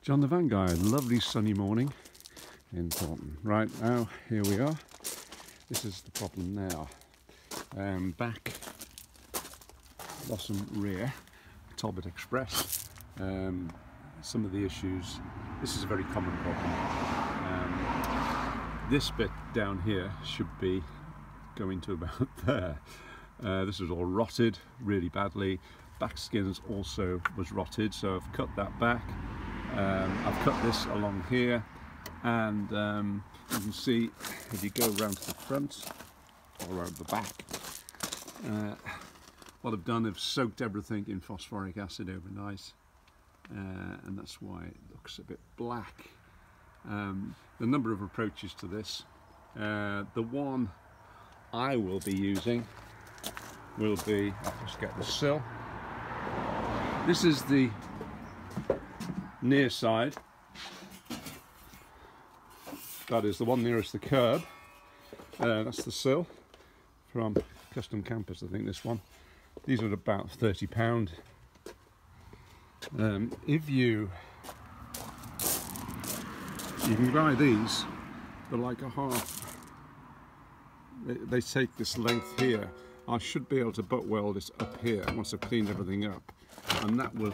John the Vanguard, lovely sunny morning in Taunton. Right now, here we are. This is the problem now. Back, bottom, rear, Talbot Express. Some of the issues, this is a very common problem. This bit down here should be going to about there. This is all rotted really badly. Back skins also was rotted, so I've cut that back. I've cut this along here, and you can see if you go around to the front or around the back, what I've done is soaked everything in phosphoric acid overnight, and that's why it looks a bit black. The number of approaches to this, the one I will be using will be, I'll just get the sill. This is the near side, that is the one nearest the curb. That's the sill from Custom Campers, I think this one. These are about £30. If you can buy these, they're like a half, they take this length here. I should be able to butt weld this up here once I've cleaned everything up, and that will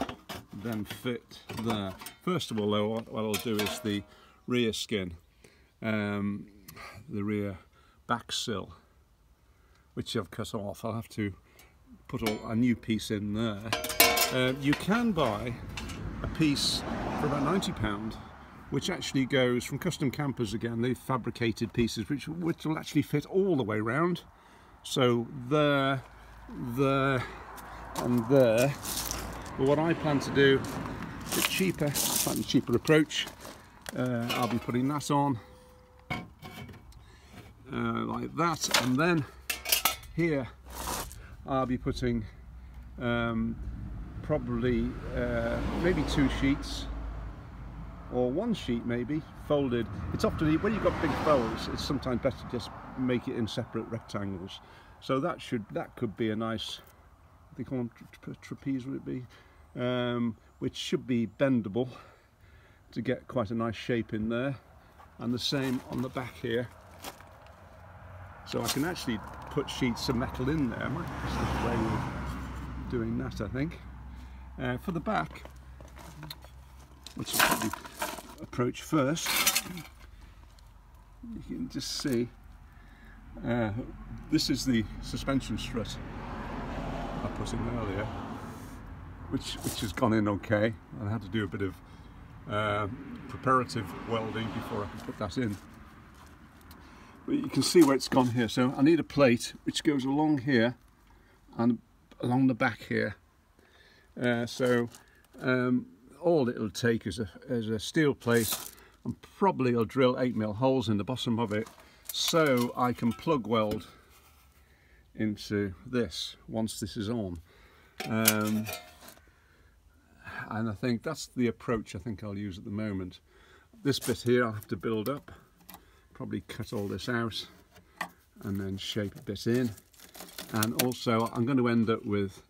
then fit there. First of all though, what I'll do is the rear skin, the rear back sill, which I've cut off. I'll have to put a new piece in there. You can buy a piece for about £90, which actually goes from Custom Campers again. They've fabricated pieces which will actually fit all the way round. So there, there and there. But what I plan to do, a bit cheaper, slightly cheaper approach. I'll be putting that on like that, and then here I'll be putting probably maybe 2 sheets or 1 sheet maybe folded. It's often, when you've got big folds, it's sometimes better to just make it in separate rectangles. So that could be a nice, they call them trapeze, would it be? Which should be bendable to get quite a nice shape in there, and the same on the back here. So I can actually put sheets of metal in there. I might just way of doing that, I think. For the back, which I'll probably approach first, you can just see this is the suspension strut I put in earlier, which has gone in okay. I had to do a bit of preparative welding before I can put that in. But you can see where it's gone here. So I need a plate which goes along here and along the back here. All it'll take is a steel plate, and probably I'll drill 8mm holes in the bottom of it, so I can plug weld into this once this is on. And I think that's the approach I think I'll use at the moment. This bit here I'll have to build up, probably cut all this out and then shape a bit in. And also I'm going to end up with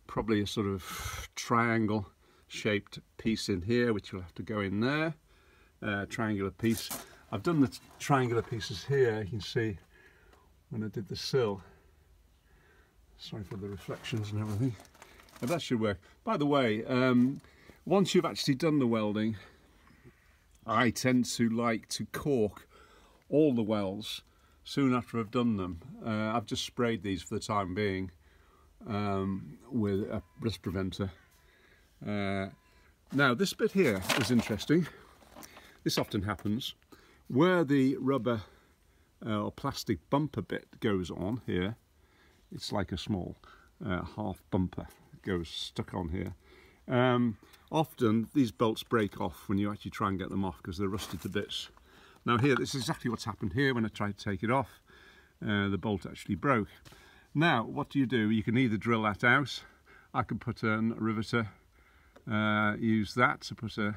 probably a sort of triangle shaped piece in here, which will have to go in there. Triangular piece. I've done the triangular pieces here, you can see when I did the sill. Sorry for the reflections and everything. But that should work. By the way, once you've actually done the welding, I tend to like to cork all the welds soon after I've done them. I've just sprayed these for the time being with a rust preventer. Now this bit here is interesting. This often happens where the rubber or plastic bumper bit goes on here. It's like a small half bumper goes stuck on here. Often these bolts break off when you actually try and get them off because they're rusted to bits. Now here, this is exactly what's happened here. When I tried to take it off, the bolt actually broke. Now what do? You can either drill that out. I could put a riveter, use that to put a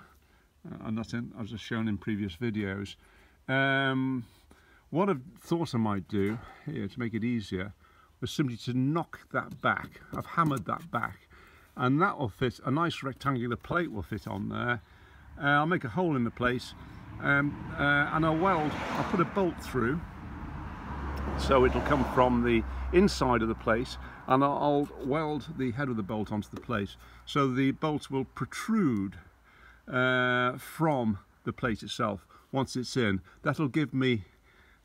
nut in, as I've shown in previous videos. What I've thought I might do here to make it easier was simply to knock that back. I've hammered that back, and that will fit, a nice rectangular plate will fit on there. I'll make a hole in the plate, and I'll put a bolt through, so it'll come from the inside of the plate, and I'll weld the head of the bolt onto the plate, so the bolt will protrude from the plate itself once it's in. That'll give me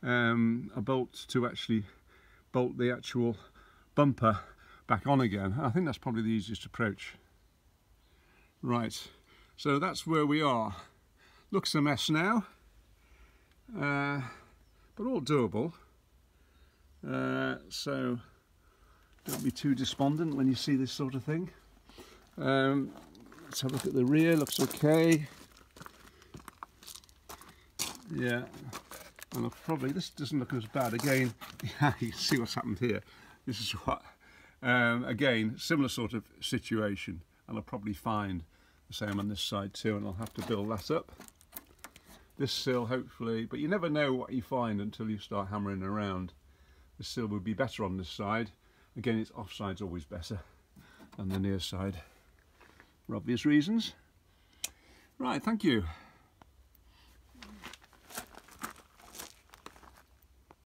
a bolt to actually bolt the actual bumper back on again. I think that's probably the easiest approach. Right, so that's where we are. Looks a mess now, but all doable. So don't be too despondent when you see this sort of thing. Let's have a look at the rear. Looks okay. Yeah, and this doesn't look as bad. Again, yeah, you see what's happened here. This is what, again, similar sort of situation, and I'll probably find the same on this side too, and I'll have to build that up. This sill, hopefully, but you never know what you find until you start hammering around. The sill would be better on this side. Again, its offside's always better than the near side, for obvious reasons. Right, thank you.